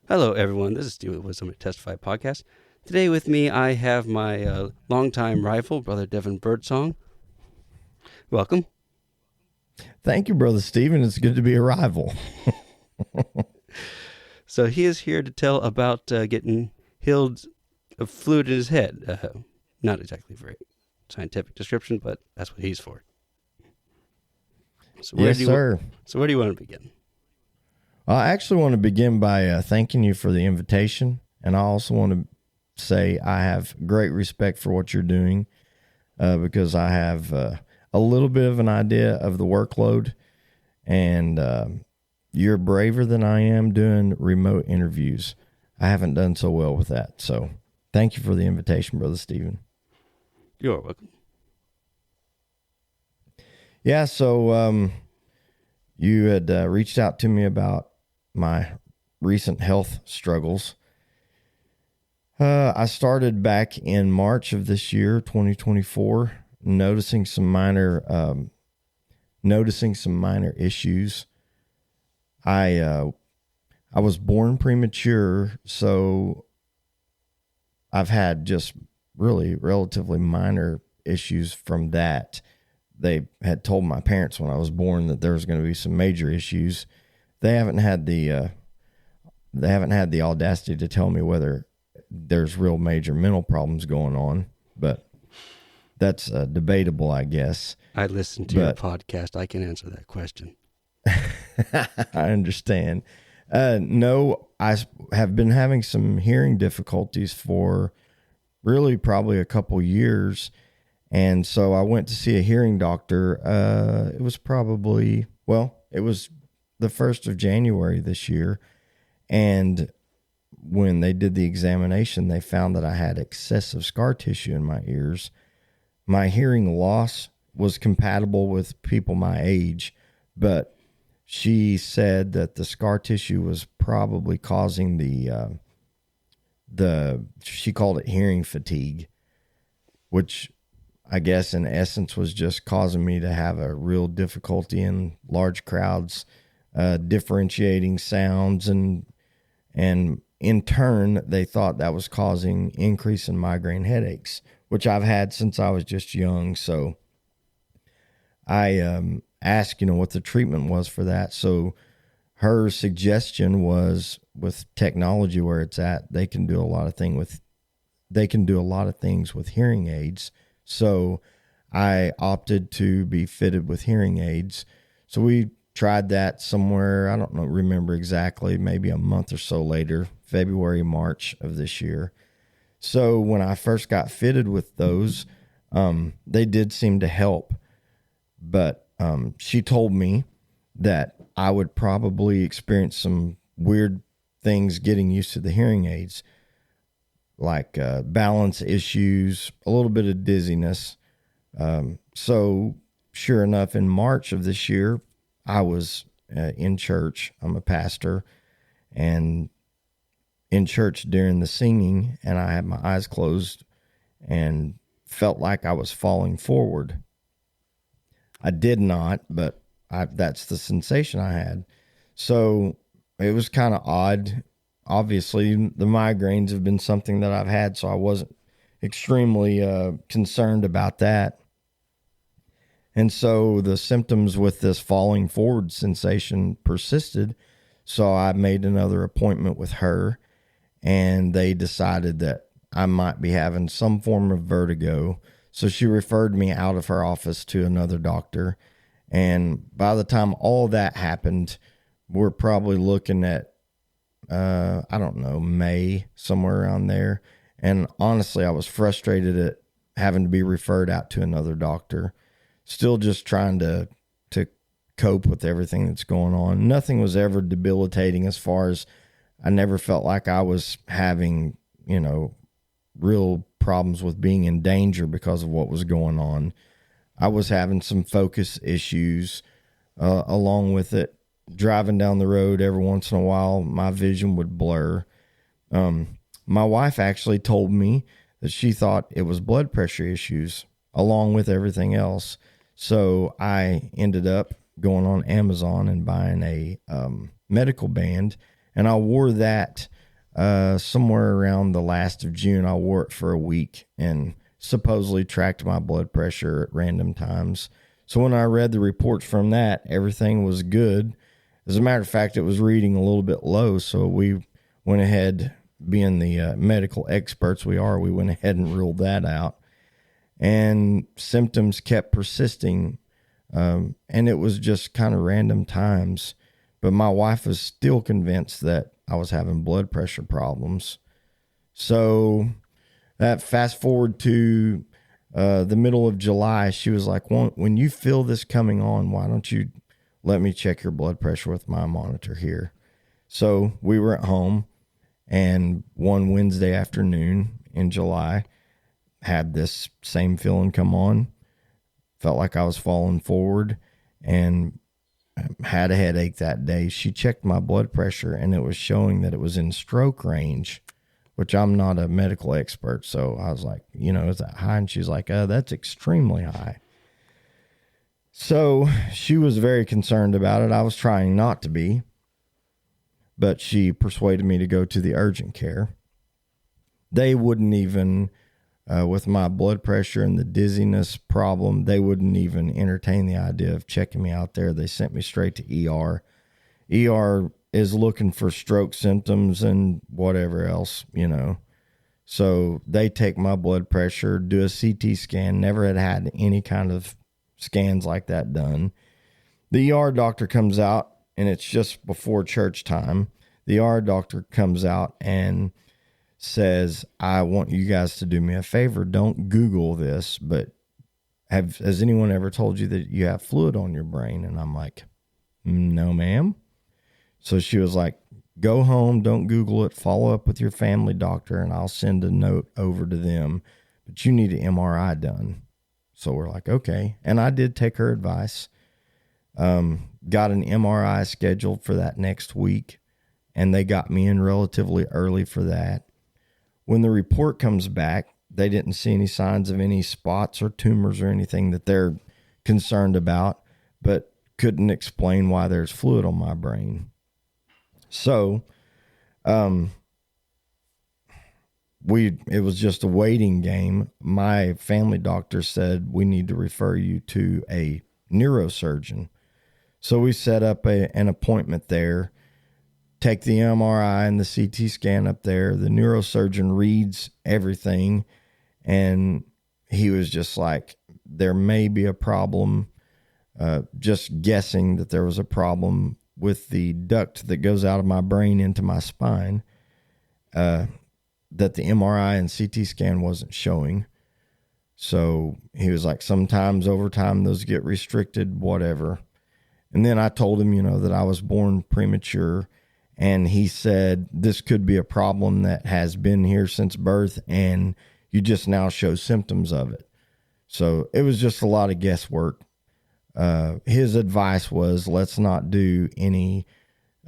Hello, everyone. This is Steve with Wisdom to Testify podcast. Today with me, I have my longtime rival, Brother Devin Birdsong. Welcome. Thank you, Brother Stephen. It's good to be a rival. So he is here to tell about getting healed of fluid in his head. Not exactly a very scientific description, but that's what he's for. So Yes, sir. So where do you want to begin? I actually want to begin by thanking you for the invitation. And I also want to say I have great respect for what you're doing because I have a little bit of an idea of the workload. And you're braver than I am doing remote interviews. I haven't done so well with that. So thank you for the invitation, Brother Stephen. You're welcome. Yeah, so you had reached out to me about my recent health struggles. I started back in March of this year, 2024, noticing some minor issues. I was born premature, so I've had just really relatively minor issues from that. They had told my parents when I was born that there was going to be some major issues. They haven't had the audacity to tell me whether there's real major mental problems going on, but that's debatable, I guess. I listened to your podcast. I can answer that question. I understand. No, I have been having some hearing difficulties for really probably a couple years. And so I went to see a hearing doctor. It was the 1st of January this year. And when they did the examination, they found that I had excessive scar tissue in my ears. My hearing loss was compatible with people my age, but she said that the scar tissue was probably causing she called it hearing fatigue, which I guess in essence was just causing me to have a real difficulty in large crowds, differentiating sounds, and in turn, they thought that was causing increase in migraine headaches, which I've had since I was just young. So I asked, what the treatment was for that. So her suggestion was, with technology where it's at, they can do a lot of things with hearing aids. So I opted to be fitted with hearing aids. So we tried that somewhere, I don't remember exactly, maybe a month or so later, February, March of this year. So when I first got fitted with those, they did seem to help. But she told me that I would probably experience some weird things getting used to the hearing aids, like balance issues, a little bit of dizziness. So sure enough, in March of this year, I was in church. I'm a pastor, and in church during the singing, and I had my eyes closed and felt like I was falling forward. I did not, but that's the sensation I had. So it was kind of odd. Obviously, the migraines have been something that I've had, so I wasn't extremely concerned about that. And so the symptoms with this falling forward sensation persisted. So I made another appointment with her, and they decided that I might be having some form of vertigo. So she referred me out of her office to another doctor. And by the time all that happened, we're probably looking at, May, somewhere around there. And honestly, I was frustrated at having to be referred out to another doctor. Still just trying to cope with everything that's going on. Nothing was ever debilitating, as far as I never felt like I was having, real problems with being in danger because of what was going on. I was having some focus issues along with it. Driving down the road every once in a while, my vision would blur. My wife actually told me that she thought it was blood pressure issues along with everything else. So I ended up going on Amazon and buying a medical band, and I wore that somewhere around the last of June. I wore it for a week and supposedly tracked my blood pressure at random times. So when I read the reports from that, everything was good. As a matter of fact, it was reading a little bit low. So we went ahead, being the medical experts we are, we went ahead and ruled that out. And symptoms kept persisting. And it was just kind of random times. But my wife was still convinced that I was having blood pressure problems. So that fast forward to the middle of July, she was like, when you feel this coming on, why don't you let me check your blood pressure with my monitor here? So we were at home, and one Wednesday afternoon in July, had this same feeling come on. Felt like I was falling forward and had a headache that day. She checked my blood pressure, and it was showing that it was in stroke range, which I'm not a medical expert. So I was like, is that high? And she's like, that's extremely high. So she was very concerned about it. I was trying not to be, but she persuaded me to go to the urgent care. They wouldn't even, with my blood pressure and the dizziness problem, they wouldn't even entertain the idea of checking me out there. They sent me straight to ER. ER is looking for stroke symptoms and whatever else, So they take my blood pressure, do a CT scan. Never had any kind of scans like that done. The ER doctor comes out, and it's just before church time. The ER doctor comes out and says, I want you guys to do me a favor. Don't Google this, but has anyone ever told you that you have fluid on your brain? And I'm like, no, ma'am. So she was like, go home, don't Google it, follow up with your family doctor, and I'll send a note over to them, but you need an MRI done. So we're like, okay. And I did take her advice, got an MRI scheduled for that next week, and they got me in relatively early for that. When the report comes back, they didn't see any signs of any spots or tumors or anything that they're concerned about, but couldn't explain why there's fluid on my brain. So, it was just a waiting game. My family doctor said, we need to refer you to a neurosurgeon. So we set up an appointment there, take the MRI and the CT scan up there. The neurosurgeon reads everything, and he was just like, there may be a problem, just guessing that there was a problem with the duct that goes out of my brain into my spine, that the MRI and CT scan wasn't showing. So he was like, sometimes over time those get restricted, whatever. And then I told him, that I was born premature, and he said, this could be a problem that has been here since birth, and you just now show symptoms of it. So it was just a lot of guesswork. His advice was, let's not do any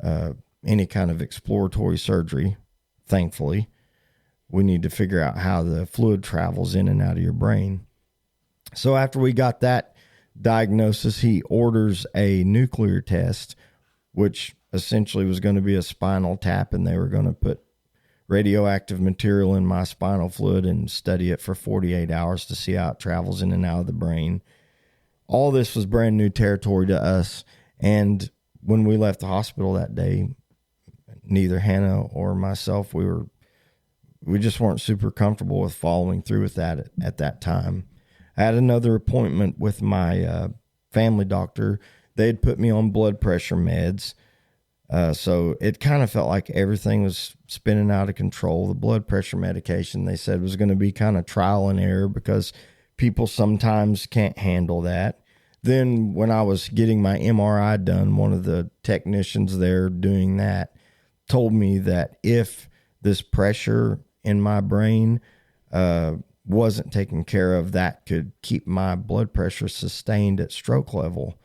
kind of exploratory surgery. Thankfully, we need to figure out how the fluid travels in and out of your brain. So after we got that diagnosis, he orders a nuclear test, which essentially was going to be a spinal tap, and they were going to put radioactive material in my spinal fluid and study it for 48 hours to see how it travels in and out of the brain. All this was brand new territory to us. And when we left the hospital that day, neither Hannah or myself, we just weren't super comfortable with following through with that at that time. I had another appointment with my family doctor. They had put me on blood pressure meds. So it kind of felt like everything was spinning out of control. The blood pressure medication, they said, was going to be kind of trial and error because people sometimes can't handle that. Then when I was getting my MRI done, one of the technicians there doing that told me that if this pressure in my brain wasn't taken care of, that could keep my blood pressure sustained at stroke level.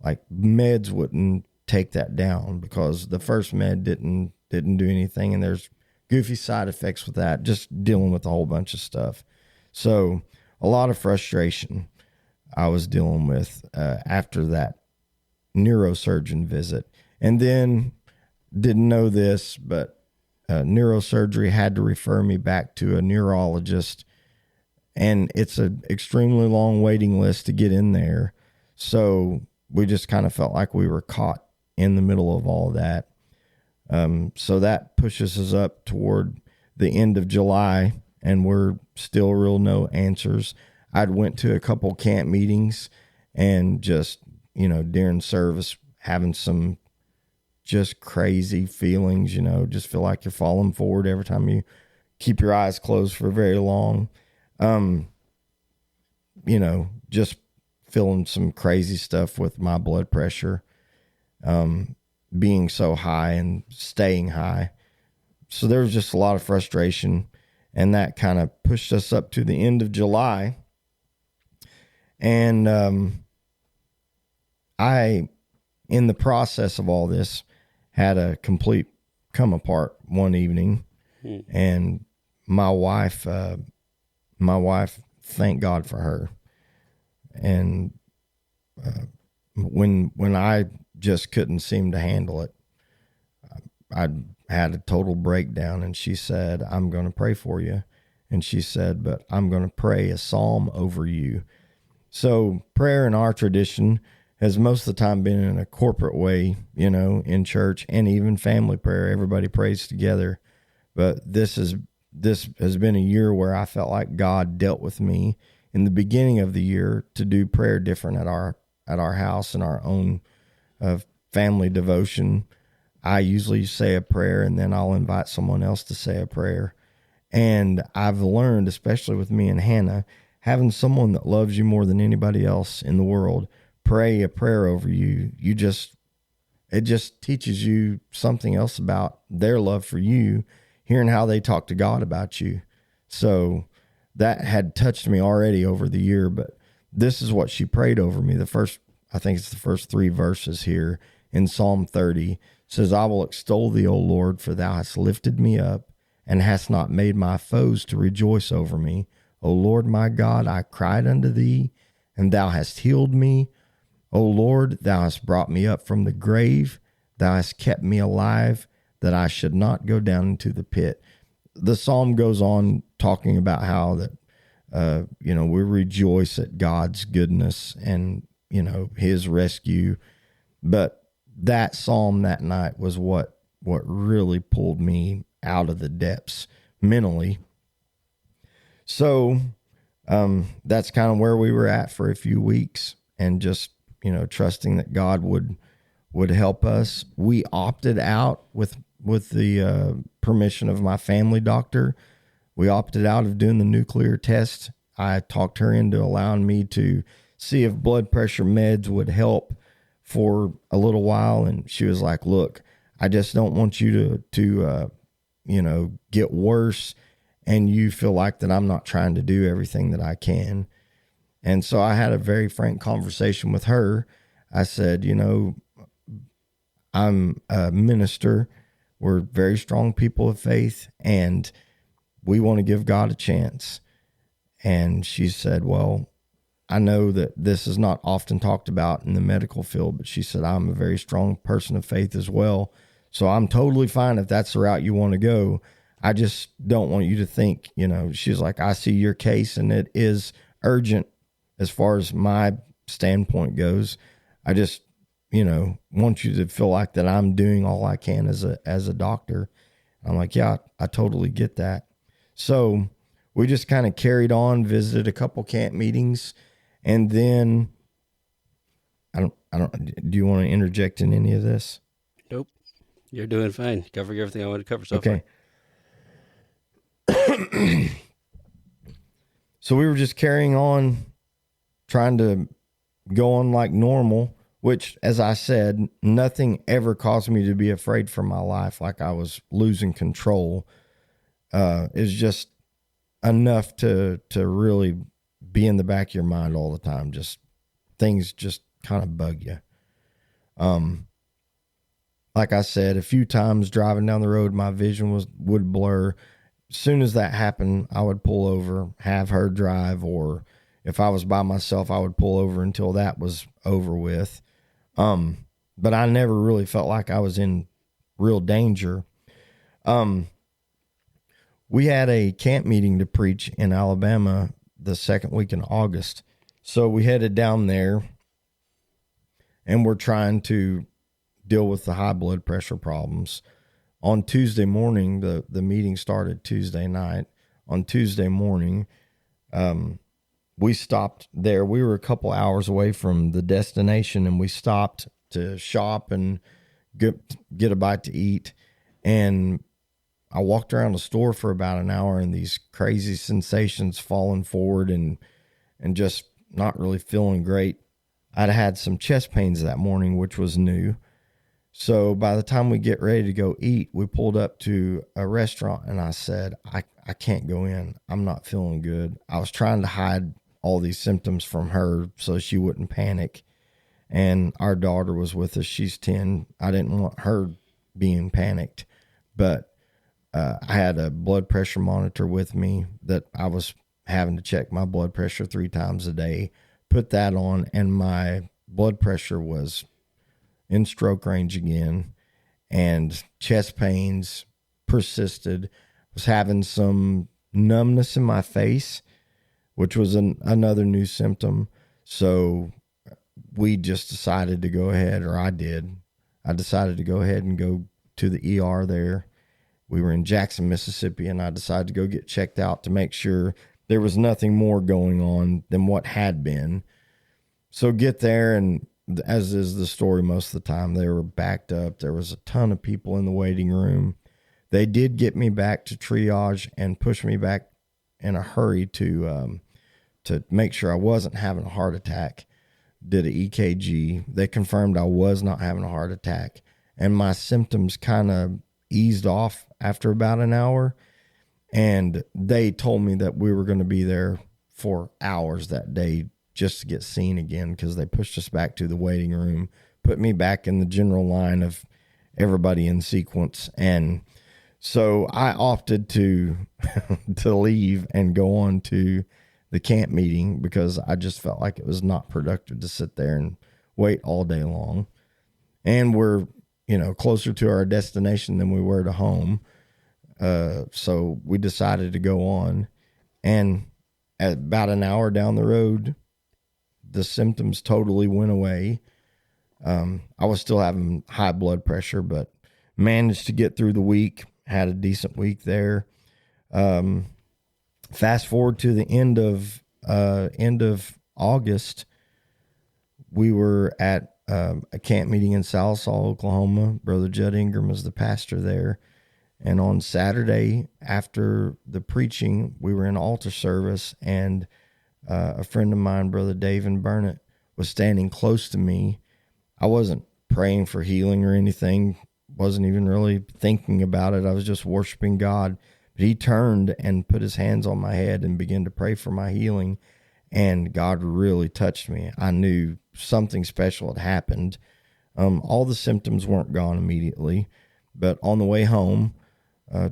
Like meds wouldn't take that down because the first med didn't do anything, and there's goofy side effects with that, just dealing with a whole bunch of stuff. So a lot of frustration I was dealing with after that neurosurgeon visit. And then didn't know this, but neurosurgery had to refer me back to a neurologist, and it's an extremely long waiting list to get in there. So we just kind of felt like we were caught in the middle of all of that. So that pushes us up toward the end of July, and we're still real no answers. I'd went to a couple camp meetings and just, during service, having some just crazy feelings, just feel like you're falling forward every time you keep your eyes closed for very long. Just feeling some crazy stuff with my blood pressure, being so high and staying high. So there was just a lot of frustration, and that kind of pushed us up to the end of July. And I, in the process of all this, had a complete come apart one evening. And my wife, thank God for her. And when I just couldn't seem to handle it, I had a total breakdown, and she said, "I'm going to pray for you." And she said, "But I'm going to pray a psalm over you." So prayer in our tradition has most of the time been in a corporate way, in church, and even family prayer. Everybody prays together. But this has been a year where I felt like God dealt with me in the beginning of the year to do prayer different at our house, in our own family devotion. I usually say a prayer, and then I'll invite someone else to say a prayer. And I've learned, especially with me and Hannah, having someone that loves you more than anybody else in the world pray a prayer over you, it just teaches you something else about their love for you, hearing how they talk to God about you. So that had touched me already over the year, but this is what she prayed over me. I think it's the first 3 verses here in Psalm 30 says, "I will extol thee, O Lord, for thou hast lifted me up and hast not made my foes to rejoice over me. O Lord my God, I cried unto thee, and thou hast healed me. O Lord, thou hast brought me up from the grave. Thou hast kept me alive, that I should not go down into the pit." The psalm goes on talking about how that, we rejoice at God's goodness and, his rescue. But that psalm that night was what really pulled me out of the depths mentally. So that's kind of where we were at for a few weeks, and just, trusting that God would help us. We opted out with the permission of my family doctor. We opted out of doing the nuclear test. I talked her into allowing me to see if blood pressure meds would help for a little while. And she was like, "Look, I just don't want you to get worse, and you feel like that I'm not trying to do everything that I can." And so I had a very frank conversation with her. I said, I'm a minister. We're very strong people of faith, and we want to give God a chance. And she said, "Well, I know that this is not often talked about in the medical field," but she said, "I'm a very strong person of faith as well. So I'm totally fine if that's the route you want to go. I just don't want you to think," she's like, "I see your case, and it is urgent as far as my standpoint goes. I just, want you to feel like that I'm doing all I can as a doctor." I'm like, "Yeah, I totally get that." So we just kind of carried on, visited a couple camp meetings, and then do you want to interject in any of this? Nope. You're doing fine. Covering everything I want to cover so far. Okay. So we were just carrying on, trying to go on like normal, which, as I said, nothing ever caused me to be afraid for my life, like I was losing control. It's just enough to really be in the back of your mind all the time. Just things just kind of bug you. Like I said, a few times driving down the road, my vision would blur. As soon as that happened, I would pull over, have her drive, or if I was by myself, I would pull over until that was over with. But I never really felt like I was in real danger. we had a camp meeting to preach in Alabama the second week in August. So we headed down there, and we're trying to deal with the high blood pressure problems. On Tuesday morning, the meeting started Tuesday night. On Tuesday morning, we stopped there. We were a couple hours away from the destination, and we stopped to shop and get a bite to eat. And I walked around the store for about an hour, and these crazy sensations falling forward and just not really feeling great. I'd had some chest pains that morning, which was new. So by the time we get ready to go eat, we pulled up to a restaurant, and I said, I can't go in. I'm not feeling good. I was trying to hide all these symptoms from her so she wouldn't panic. And our daughter was with us. She's 10. I didn't want her being panicked, but I had a blood pressure monitor with me that I was having to check my blood pressure 3 times a day. Put that on, and my blood pressure was in stroke range again, and chest pains persisted. Was having some numbness in my face, which was another new symptom. So we just decided to go ahead, or I decided to go ahead and go to the ER there. We were in Jackson, Mississippi, and I decided to go get checked out to make sure there was nothing more going on than what had been. So get there, and as is the story most of the time, they were backed up. There was a ton of people in the waiting room. They did get me back to triage and push me back in a hurry to make sure I wasn't having a heart attack. Did an EKG. They confirmed I was not having a heart attack, and my symptoms kind of eased off after about an hour. And they told me that we were going to be there for hours that day just to get seen again, because they pushed us back to the waiting room, put me back in the general line of everybody in sequence. And so I opted to leave and go on to the camp meeting, because I just felt like it was not productive to sit there and wait all day long. And we're, closer to our destination than we were to home. So we decided to go on, and at about an hour down the road, the symptoms totally went away. I was still having high blood pressure, but managed to get through the week, had a decent week there. Fast forward to the end of August, we were at a camp meeting in Sallisaw, Oklahoma. Brother Judd Ingram was the pastor there. And on Saturday, after the preaching, we were in altar service, and a friend of mine, Brother Devin Birdsong, was standing close to me. I wasn't praying for healing or anything, wasn't even really thinking about it. I was just worshiping God. But he turned and put his hands on my head and began to pray for my healing, and God really touched me. I knew something special had happened. All the symptoms weren't gone immediately, but on the way home,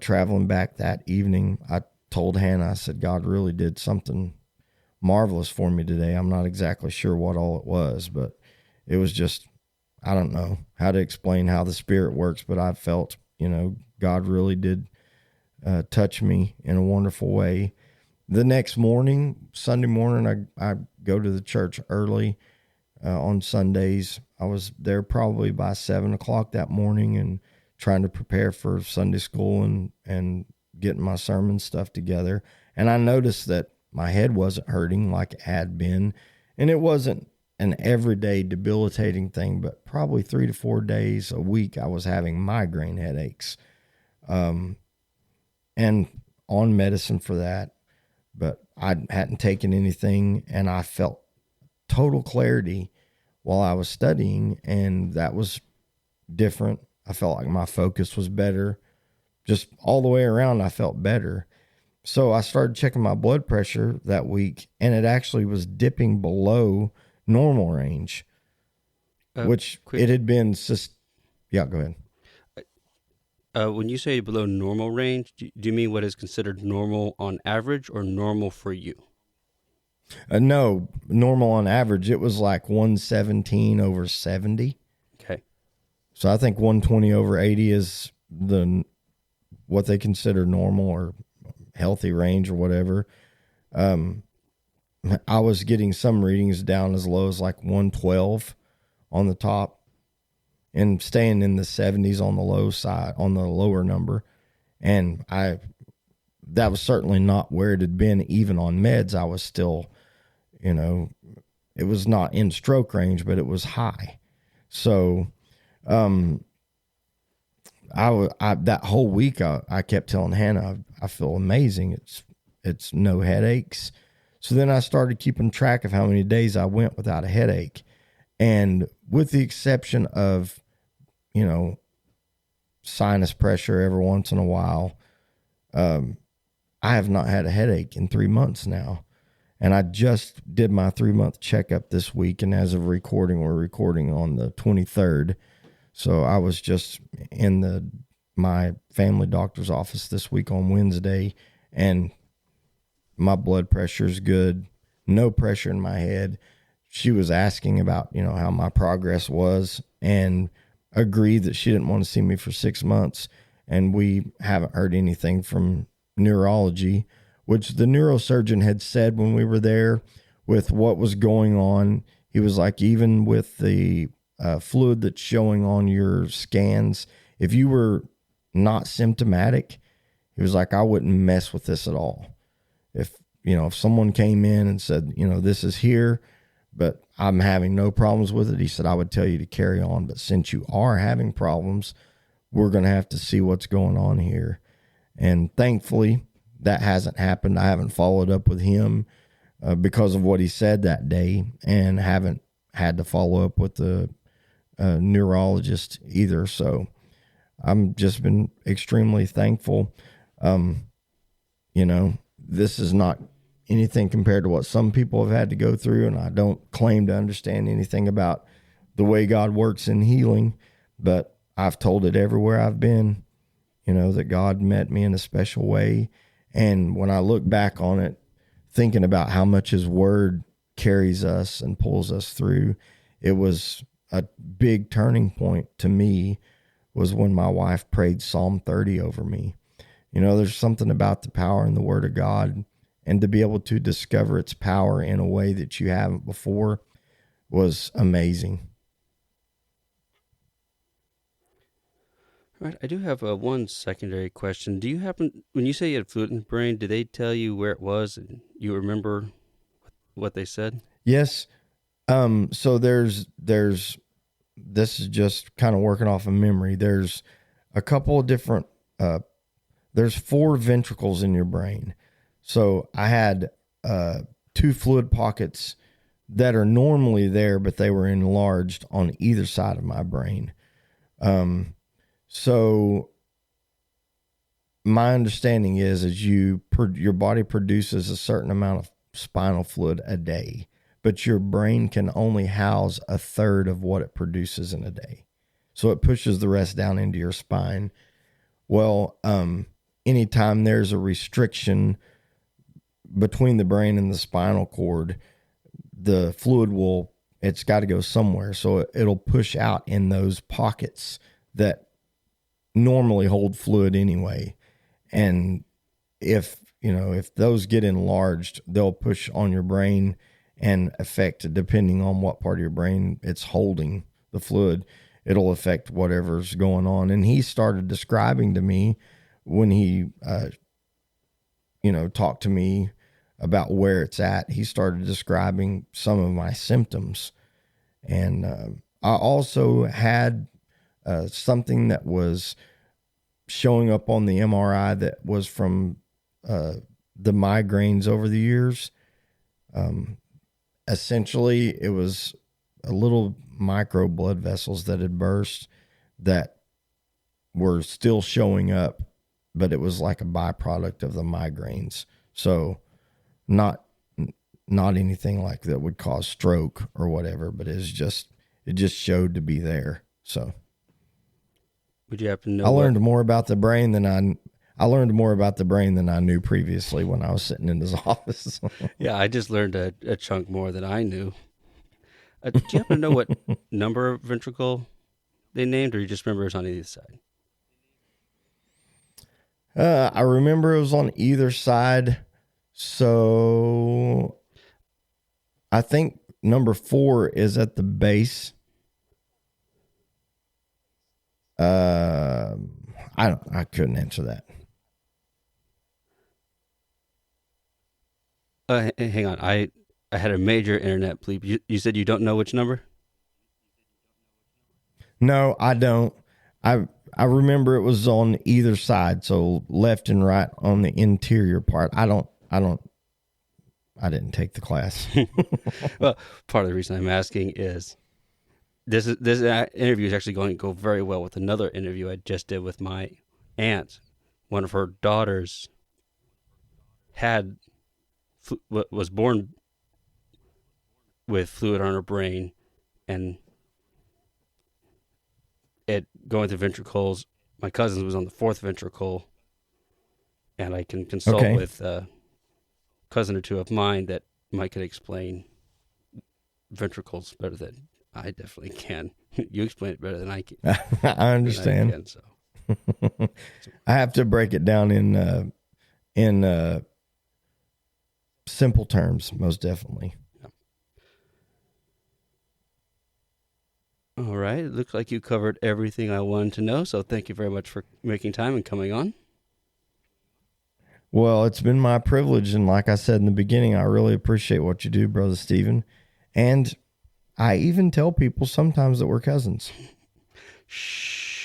traveling back that evening, I told Hannah, I said, God really did something marvelous for me today. I'm not exactly sure what all it was, but it was just, I don't know how to explain how the Spirit works, but I felt, God really did touch me in a wonderful way. The next morning, Sunday morning, I go to the church early on Sundays. I was there probably by 7 o'clock that morning and trying to prepare for Sunday school and getting my sermon stuff together. And I noticed that my head wasn't hurting like it had been. And it wasn't an everyday debilitating thing, but probably 3 to 4 days a week I was having migraine headaches. And on medicine for that, but I hadn't taken anything, and I felt total clarity while I was studying, and that was different. I felt like my focus was better. Just all the way around, I felt better. So I started checking my blood pressure that week, and it actually was dipping below normal range, which it had been. Yeah, go ahead. When you say below normal range, do you mean what is considered normal on average or normal for you? No, normal on average. It was like 117 over 70. Okay. So I think 120 over 80 is what they consider normal, or healthy range or whatever. I was getting some readings down as low as like 112 on the top and staying in the 70s on the low side, on the lower number. And that was certainly not where it had been. Even on meds, I was still, it was not in stroke range, but it was high. So, that whole week, I kept telling Hannah, I feel amazing. It's no headaches. So then I started keeping track of how many days I went without a headache. And with the exception of, sinus pressure every once in a while, I have not had a headache in 3 months now. And I just did my 3-month checkup this week. And as of recording, we're recording on the 23rd. So I was just in my family doctor's office this week on Wednesday, and my blood pressure is good. No pressure in my head. She was asking about, how my progress was, and agreed that she didn't want to see me for 6 months. And we haven't heard anything from neurology, which the neurosurgeon had said when we were there with what was going on. He was like, even with the fluid that's showing on your scans, if you were not symptomatic, he was like, I wouldn't mess with this at all. If someone came in and said, this is here, but I'm having no problems with it, he said, I would tell you to carry on. But since you are having problems, we're going to have to see what's going on here. And thankfully, that hasn't happened. I haven't followed up with him because of what he said that day, and haven't had to follow up with the neurologist either. So I'm just been extremely thankful. This is not anything compared to what some people have had to go through, and I don't claim to understand anything about the way God works in healing, but I've told it everywhere I've been, that God met me in a special way. And when I look back on it, thinking about how much his word carries us and pulls us through, it was a big turning point to me was when my wife prayed Psalm 30 over me. There's something about the power in the word of God, and to be able to discover its power in a way that you haven't before was amazing. All right, I do have one secondary question. Do you happen, when you say you had fluid in the brain, did they tell you where it was and you remember what they said? Yes. So there's this is just kind of working off of memory. There's a couple of different, there's 4 ventricles in your brain. So I had 2 fluid pockets that are normally there, but they were enlarged on either side of my brain. So my understanding is your body produces a certain amount of spinal fluid a day, but your brain can only house a third of what it produces in a day. So it pushes the rest down into your spine. Well, anytime there's a restriction between the brain and the spinal cord, the fluid it's got to go somewhere. So it'll push out in those pockets that normally hold fluid anyway. And if those get enlarged, they'll push on your brain and affect, depending on what part of your brain it's holding the fluid, it'll affect whatever's going on. And he started describing to me when he, talked to me about where it's at, he started describing some of my symptoms. And I also had something that was showing up on the MRI that was from the migraines over the years. Essentially, it was a little micro blood vessels that had burst that were still showing up, but it was like a byproduct of the migraines. So not anything like that would cause stroke or whatever, but it just showed to be there. So would you happen to know? I learned more about the brain than I knew previously when I was sitting in his office. Yeah, I just learned a chunk more than I knew. Do you happen to know what number of ventricle they named, or you just remember it's on either side? I remember it was on either side. So I think number 4 is at the base. I couldn't answer that. Hang on. I had a major internet bleep. You said you don't know which number? No, I don't. I remember it was on either side, so left and right on the interior part. I didn't take the class. Well, part of the reason I'm asking is this interview is actually going to go very well with another interview I just did with my aunt. One of her daughters had was born with fluid on her brain, and it going through ventricles. My cousin was on the 4th ventricle, and I can consult Okay. with a cousin or two of mine that might could explain ventricles better than I definitely can. You explain it better than I can. I understand. So. I have to break it down in simple terms, most definitely. All right. It looks like you covered everything I wanted to know. So thank you very much for making time and coming on. Well, it's been my privilege. And like I said in the beginning, I really appreciate what you do, Brother Stephen. And I even tell people sometimes that we're cousins. Shh.